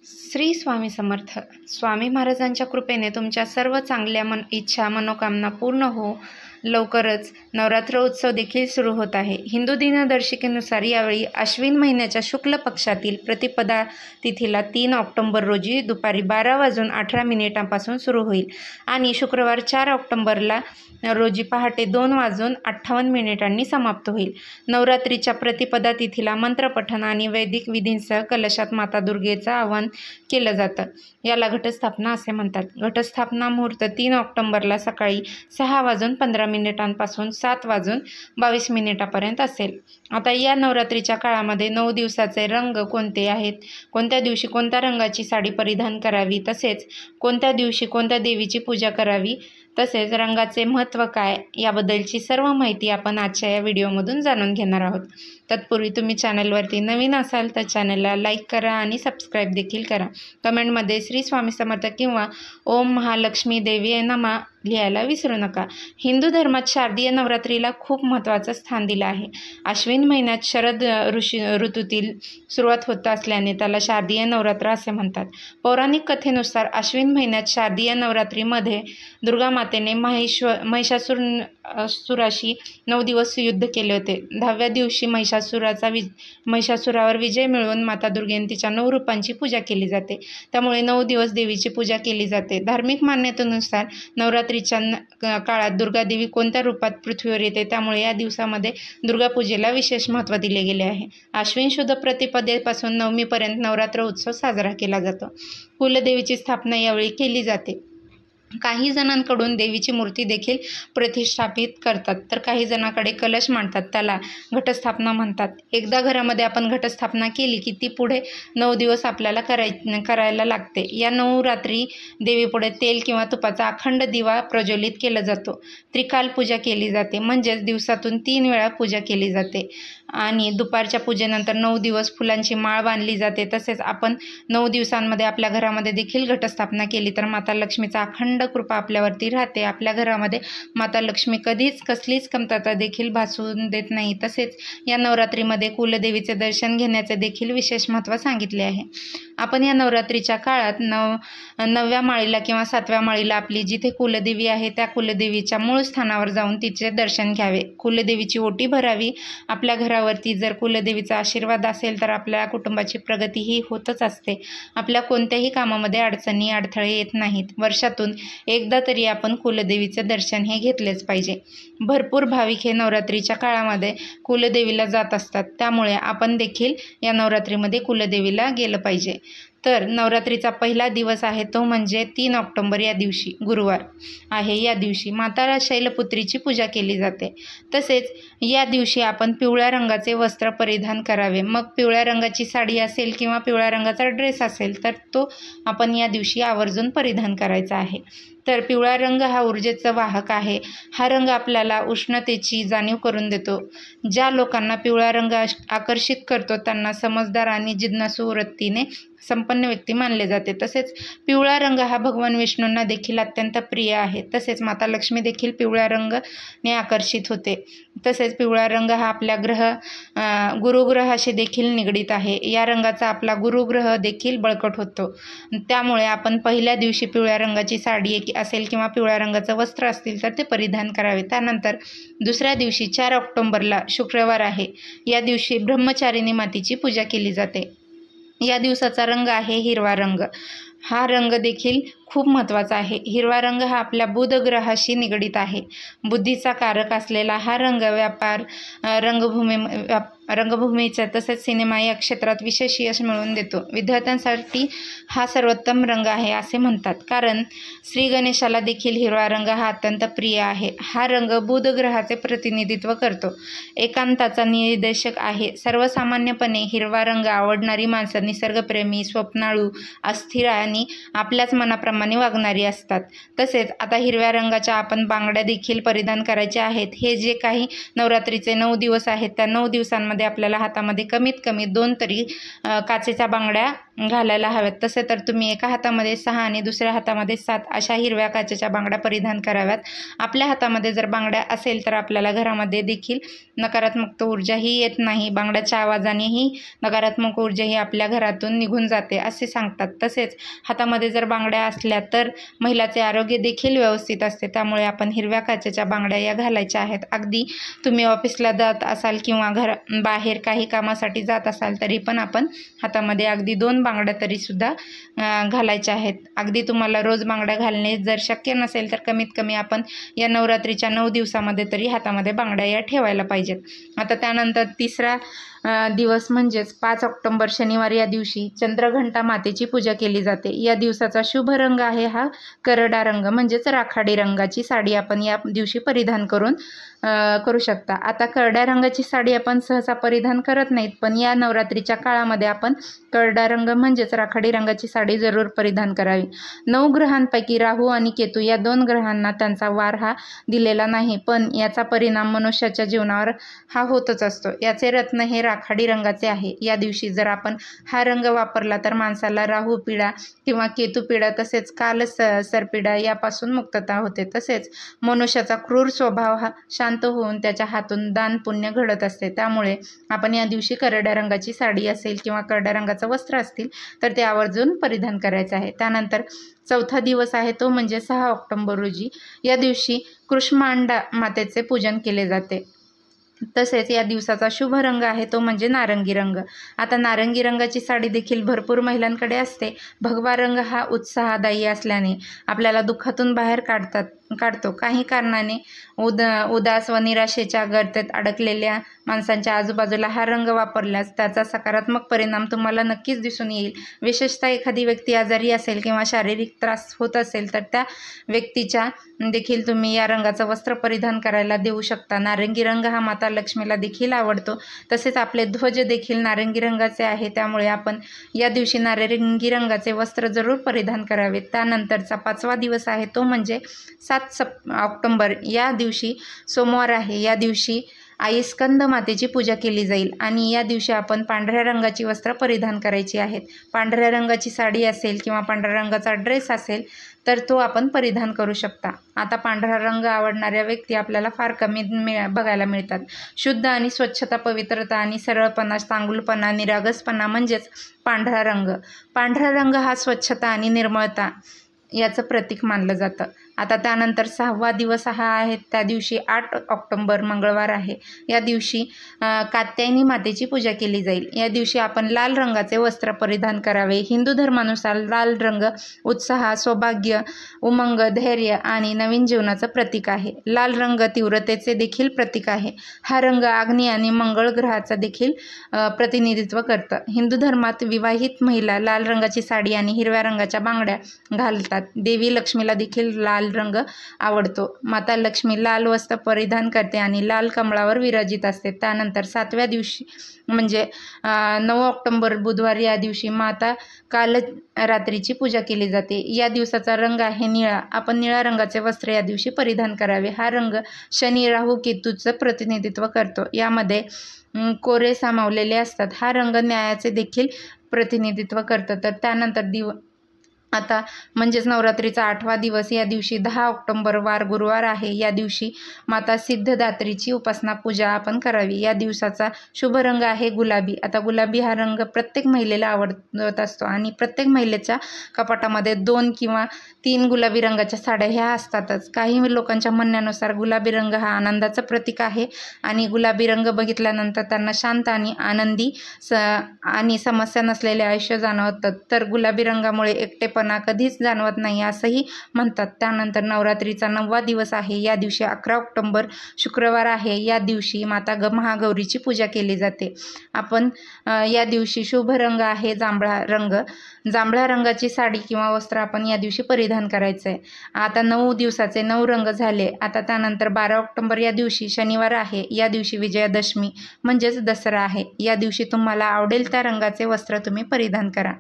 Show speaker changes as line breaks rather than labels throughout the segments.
श्री स्वामी समर्थ. स्वामी महाराजांच्या कृपेने तुमच्या सर्व चांगल्या इच्छा मनोकामना पूर्ण हो. लवकरच नवरात्र उत्सव देखील सुरू होत आहे. हिंदू दिनदर्शिकेनुसार यावेळी अश्विन महिन्याच्या शुक्ल पक्षातील प्रतिपदा तिथीला 3 ऑक्टोबर रोजी दुपारी 12:18 सुरू होईल आणि शुक्रवार 4 ऑक्टोबरला रोजी पहाटे 2:58 समाप्त होईल. नवरात्रीच्या प्रतिपदा तिथीला मंत्रपठण आणि वैदिक विधींसह कलशात माता दुर्गेचं आवाहन केलं जातं. याला घटस्थापना असे म्हणतात. घटस्थापना मुहूर्त 3 ऑक्टोबरला सकाळी 6:15 7:22 असेल. आता या नवरात्रीच्या काळामध्ये 9 दिवसाचे रंग कोणते आहेत, कोणत्या दिवशी कोणत्या रंगाची साडी परिधान करावी, तसेच कोणत्या दिवशी कोणत्या देवीची पूजा करावी, तसेच रंगाचे महत्त्व काय याबद्दलची सर्व माहिती आपण आजच्या या व्हिडिओमधून जाणून घेणार आहोत. तत्पूर्वी तुम्ही चॅनलवरती नवीन असाल तर चॅनलला लाईक करा आणि सबस्क्राईब देखील करा. कमेंटमध्ये श्री स्वामी समर्थ किंवा ओम महालक्ष्मी देवी नमः लिहायला विसरू नका. हिंदू धर्मात शारदीय नवरात्रीला खूप महत्त्वाचं स्थान दिलं आहे. अश्विन महिन्यात शरद ऋतूतील सुरुवात होत असल्याने त्याला शारदीय नवरात्र असे म्हणतात. पौराणिक कथेनुसार अश्विन महिन्यात शारदीय नवरात्रीमध्ये दुर्गा मातेने महिषासुराशी 9 दिवस युद्ध केले होते. 10व्या दिवशी महिषासुरावर विजय मिळवून माता दुर्गेने तिच्या 9 रूपांची पूजा केली जाते. त्यामुळे 9 दिवस देवीची पूजा केली जाते. धार्मिक मान्यतेनुसार नवरात्रीच्या काळात दुर्गादेवी कोणत्या रूपात पृथ्वीवर येते, त्यामुळे या दिवसामध्ये दुर्गापूजेला विशेष महत्त्व दिले गेले आहे. अश्विन शुद्ध प्रतिपदेपासून नवमीपर्यंत नवरात्र उत्सव साजरा केला जातो. कुलदेवीची स्थापना यावेळी केली जाते. काही जणांकडून देवीची मूर्ती देखील प्रतिष्ठापित करतात, तर काही जणांकडे कलश मांडतात, त्याला घटस्थापना म्हणतात. एकदा घरामध्ये आपण घटस्थापना केली की ती पुढे 9 दिवस आपल्याला करायला लागते. या 9 रात्री देवीपुढे तेल किंवा तुपाचा अखंड दिवा प्रज्वलित केला जातो. त्रिकाल पूजा केली जाते, म्हणजेच दिवसातून 3 वेळा पूजा केली जाते आणि दुपारच्या पूजेनंतर 9 दिवस फुलांची माळ बांधली जाते. तसेच आपण 9 दिवसांमध्ये आपल्या घरामध्ये देखील घटस्थापना केली तर माता लक्ष्मीचा अखंड कृपा आपल्यावरती राहते. आपल्या घरामध्ये माता लक्ष्मी कधीच कसलीच कमतरता देखील भासवून देत नाही. तसेच या नवरात्रीमध्ये कुलदेवीचे दर्शन घेण्याचे देखील विशेष महत्त्व सांगितले आहे. आपण या नवरात्रीच्या काळात 9व्या माळीला किंवा 7व्या माळीला आपली जिथे कुलदेवी आहे त्या कुलदेवीच्या मूळ स्थानावर जाऊन तिचे दर्शन घ्यावे. कुलदेवीची ओटी भरावी. आपल्या घरावरती जर कुलदेवीचा आशीर्वाद असेल तर आपल्या कुटुंबाची प्रगती ही होतच असते. आपल्या कोणत्याही कामामध्ये अडचणी अडथळे येत नाहीत. वर्षातून एकदा तरी आपण कुलदेवीचे दर्शन हे घेतलेच पाहिजे. भरपूर भाविक हे नवरात्रीच्या काळामध्ये कुलदेवीला जात असतात, त्यामुळे आपण देखील या नवरात्रीमध्ये कुलदेवीला गेलं पाहिजे. तर नवरात्रीचा पहिला दिवस आहे तो म्हणजे 3 ऑक्टोबर या दिवशी गुरुवार आहे. या दिवशी माता शैलपुत्रीची पूजा केली जाते. तसेच या दिवशी आपण पिवळ्या रंगाचे वस्त्र परिधान करावे. मग पिवळ्या रंगाची साडी असेल किंवा पिवळ्या रंगाचा ड्रेस असेल तर तो आपण या दिवशी आवर्जून परिधान करायचा आहे. तर पिवळा रंग हा ऊर्जेचा वाहक आहे. हा रंग आपल्याला उष्णतेची जाणीव करून देतो. ज्या लोकांना पिवळा रंग आकर्षित करतो त्यांना समजदार आणि जिज्ञासू वृत्तीने संपन्न व्यक्ती मानले जाते. तसेच पिवळा रंग हा भगवान विष्णूंना देखील अत्यंत प्रिय आहे. तसेच माता लक्ष्मी देखील पिवळ्या रंगाने आकर्षित होते. तसेच पिवळा रंग हा आपल्या गुरुग्रहाशी देखील निगडीत आहे. या रंगाचा आपला गुरुग्रह देखील बळकट होतो. त्यामुळे आपण पहिल्या दिवशी पिवळ्या रंगाची साडी असेल किंवा पिवळ्या रंगाचं वस्त्र असतील तर ते परिधान करावे. त्यानंतर दुसऱ्या दिवशी 4 ऑक्टोबरला शुक्रवार आहे. या दिवशी ब्रह्मचारिणी मातेची पूजा केली जाते. या दिवसाचा रंग आहे हिरवा रंग. हा रंग देखील खूप महत्त्वाचा आहे. हिरवा रंग हा आपल्या बुध ग्रहाशी निगडीत आहे. बुद्धीचा कारक असलेला हा रंग व्यापार, रंगभूमीच्या तसेच सिनेमा या क्षेत्रात विशेष यश मिळवून देतो. विद्यार्थ्यांसाठी हा सर्वोत्तम रंग आहे असे म्हणतात, कारण श्री गणेशाला देखील हिरवा रंग हा अत्यंत प्रिय आहे. हा रंग बुध ग्रहाचे प्रतिनिधित्व करतो. एकांताचा निर्देशक आहे. सर्वसामान्यपणे हिरवा रंग आवडणारी माणसं निसर्गप्रेमी, स्वप्नाळू, अस्थिर आणि आपल्याच मनाप्रमाणे वागणारी असतात. तसेच आता हिरव्या रंगाच्या आपण बांगड्या देखील परिधान करायच्या आहेत. हे जे काही नवरात्रीचे 9 दिवस आहेत त्या 9 दिवसांमध्ये आपल्याला हातामध्ये कमीत कमी 2 तरी काचेच्या बांगड्या घालायला हव्यात. तसे तर तुम्ही एका हातामध्ये 6 आणि दुसऱ्या हातामध्ये 7 अशा हिरव्या काचेच्या बांगड्या परिधान कराव्यात. आपल्या हातामध्ये जर बांगड्या असेल तर आपल्याला घरामध्ये देखील नकारात्मक ऊर्जाही येत नाही, बांगड्याच्या आवाजानेही नकारात्मक ऊर्जा ही आपल्या घरातून निघून जाते असे सांगतात. तसेच हातामध्ये जर बांगड्या असल्या तर महिलाचे आरोग्य देखील व्यवस्थित असते. त्यामुळे आपण हिरव्या काचेच्या बांगड्या या घालायच्या आहेत. अगदी तुम्ही ऑफिसला जात असाल किंवा बाहेर काही कामासाठी जात असाल तरी पण आपण हातामध्ये अगदी 2 बांगड्या तरी सुद्धा घालायच्या आहेत. अगदी तुम्हाला रोज बांगड्या घालणे जर शक्य नसेल तर कमीत कमी आपण या नवरात्रीच्या 9 दिवसामध्ये तरी हातामध्ये बांगड्या या ठेवायला पाहिजेत. आता त्यानंतर तिसरा दिवस म्हणजेच 5 ऑक्टोबर शनिवार या दिवशी चंद्रघंटा मातेची पूजा केली जाते. या दिवसाचा शुभ रंग आहे हा करडा रंग म्हणजेच राखाडी रंगाची साडी आपण या दिवशी परिधान करू शकता. आता करड्या रंगाची साडी आपण सहसा परिधान करत नाहीत, पण या नवरात्रीच्या काळामध्ये आपण करडा रंग म्हणजेच राखाडी रंगाची साडी जरूर परिधान करावी. 9 ग्रहांपैकी राहू आणि केतू या 2 ग्रहांना त्यांचा वार हा दिलेला नाही, पण याचा परिणाम मनुष्याच्या जीवनावर हा होतच असतो. याचे रत्न हे राखाडी रंगाचे आहे. या दिवशी जर आपण हा रंग वापरला तर माणसाला राहू पीडा किंवा केतू पीडा तसेच काल सर्पीडा यापासून मुक्तता होते. तसेच मनुष्याचा क्रूर स्वभाव हा शांत होऊन त्याच्या हातून दान पुण्य घडत असते. त्यामुळे आपण या दिवशी करड्या रंगाची साडी असेल किंवा करड्या रंगाचं वस्त्र असतील तर ते आवर्जून परिधान करायचं आहे. त्यानंतर चौथा दिवस आहे तो म्हणजे 6 ऑक्टोबर रोजी. या दिवशी कुष्मांडा मातेचे पूजन केले जाते. तसेच या दिवसाचा शुभ रंग आहे तो म्हणजे नारंगी रंग. आता नारंगी रंगाची साडी देखील भरपूर महिलांकडे असते. भगवा रंग हा उत्साहदायी असल्याने आपल्याला दुःखातून बाहेर काढतो. काही कारणाने उदास व निराशेच्या गर्तेत अडकलेल्या माणसांच्या आजूबाजूला हा रंग वापरल्यास त्याचा सकारात्मक परिणाम तुम्हाला नक्कीच दिसून येईल. विशेषतः एखादी व्यक्ती आजारी असेल किंवा शारीरिक त्रास होत असेल तर त्या व्यक्तीच्या देखील तुम्ही या रंगाचं वस्त्र परिधान करायला देऊ शकता. नारंगी रंग हा माता लक्ष्मीला देखील आवडतो. तसेच आपले ध्वज देखील नारंगी रंगाचे आहे. त्यामुळे आपण या दिवशी नारंगी रंगाचे वस्त्र जरूर परिधान करावे. त्यानंतरचा 5वा दिवस आहे तो म्हणजे 7 ऑक्टोबर. या दिवशी सोमवार आहे. या दिवशी आई स्कंद मातेची पूजा केली जाईल आणि या दिवशी आपण पांढऱ्या रंगाची वस्त्र परिधान करायची आहेत. पांढऱ्या रंगाची साडी असेल किंवा पांढऱ्या रंगाचा ड्रेस असेल तर तो आपण परिधान करू शकता. आता पांढरा रंग आवडणाऱ्या व्यक्ती आपल्याला फार कमी बघायला मिळतात. शुद्ध आणि स्वच्छता, पवित्रता आणि सरळपणा, चांगुलपणा, निरागसपणा म्हणजेच पांढरा रंग. पांढरा रंग हा स्वच्छता आणि निर्मळता याचं प्रतीक मानलं जातं. आता त्यानंतर 6वा दिवस हा आहे. त्या दिवशी 8 ऑक्टोबर मंगळवार आहे. या दिवशी कात्यायनी मातेची पूजा केली जाईल. या दिवशी आपण लाल रंगाचे वस्त्र परिधान करावे. हिंदू धर्मानुसार लाल रंग उत्साह, सौभाग्य, उमंग, धैर्य आणि नवीन जीवनाचं प्रतीक आहे. लाल रंग तीव्रतेचे देखील प्रतीक आहे. हा रंग अग्नी आणि मंगळ ग्रहाचं देखील प्रतिनिधित्व करतं. हिंदू धर्मात विवाहित महिला लाल रंगाची साडी आणि हिरव्या रंगाच्या बांगड्या घालतात. देवी लक्ष्मीला देखील लाल रंग आवडतो. माता लक्ष्मी लाल वस्त्र परिधान करते आणि लाल कमळावर विराजित असते. त्यानंतर 7व्या दिवशी म्हणजे 9 ऑक्टोबर बुधवार या दिवशी माता काल रात्रीची पूजा केली जाते. या दिवसाचा रंग आहे निळा. आपण निळ्या रंगाचे वस्त्र या दिवशी परिधान करावे. हा रंग शनी, राहू, केतूचं प्रतिनिधित्व करतो. यामध्ये कोरे सामावलेले असतात. हा रंग न्यायाचे देखील प्रतिनिधित्व करतं. तर त्यानंतर आता म्हणजेच नवरात्रीचा 8वा दिवस. या दिवशी 10 ऑक्टोबर वार गुरुवार आहे. या दिवशी माता सिद्धदात्रीची उपासना पूजा आपण करावी. या दिवसाचा शुभ रंग आहे गुलाबी. आता गुलाबी हा रंग प्रत्येक महिलेला आवडत असतो आणि प्रत्येक महिलेच्या कपाटामध्ये 2 किंवा 3 गुलाबी रंगाच्या साड्या ह्या असतातच. काही लोकांच्या म्हणण्यानुसार गुलाबी रंग हा आनंदाचं प्रतीक आहे आणि गुलाबी रंग बघितल्यानंतर त्यांना शांत आणि आनंदी आणि समस्या नसलेले आयुष्य जाणवतं. तर गुलाबी रंगामुळे एकटेपणा कधीच जाणवत नाही असंही म्हणतात. त्यानंतर नवरात्रीचा 9वा दिवस आहे. या दिवशी 11 ऑक्टोबर शुक्रवार आहे. या दिवशी माता महागौरीची पूजा केली जाते. आपण या दिवशी शुभ रंग आहे जांभळा रंग. जांभळ्या रंगाची साडी किंवा वस्त्र आपण या दिवशी परिधान करायचं आहे. आता 9 दिवसाचे 9 रंग झाले. आता त्यानंतर 12 ऑक्टोबर या दिवशी शनिवार आहे. या दिवशी विजयादशमी म्हणजेच दसरा आहे. या दिवशी तुम्हाला आवडेल त्या रंगाचे वस्त्र तुम्ही परिधान करा.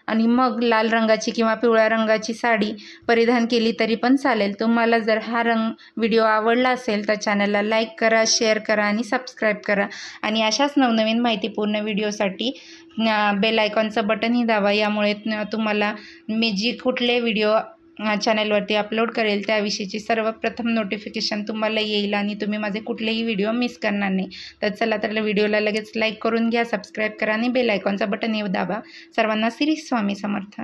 आणि मग लाल रंगाची किंवा पिवळ्या रंगाची साडी परिधान केली तरी पण चालेल। तुम्हाला जर हा व्हिडिओ आवडला असेल तर चॅनलला लाईक करा, शेअर करा आणि सबस्क्राईब करा आणि अशाच नवनवीन माहितीपूर्ण व्हिडिओसाठी बेल आयकॉनचं बटनही दाबा। यामुळे तुम्हाला मी जी कुठले व्हिडिओ चॅनलवरती अपलोड करेल त्याविषयीची सर्वप्रथम नोटिफिकेशन तुम्हाला येईल आणि तुम्ही माझे कुठलेही व्हिडिओ मिस करणार नाही। तर चला तर व्हिडिओला लगेच लाईक करून घ्या, सबस्क्राईब करा आणि बेल आयकॉनचा बटनही दाबा। सर्वांना श्री स्वामी समर्थ।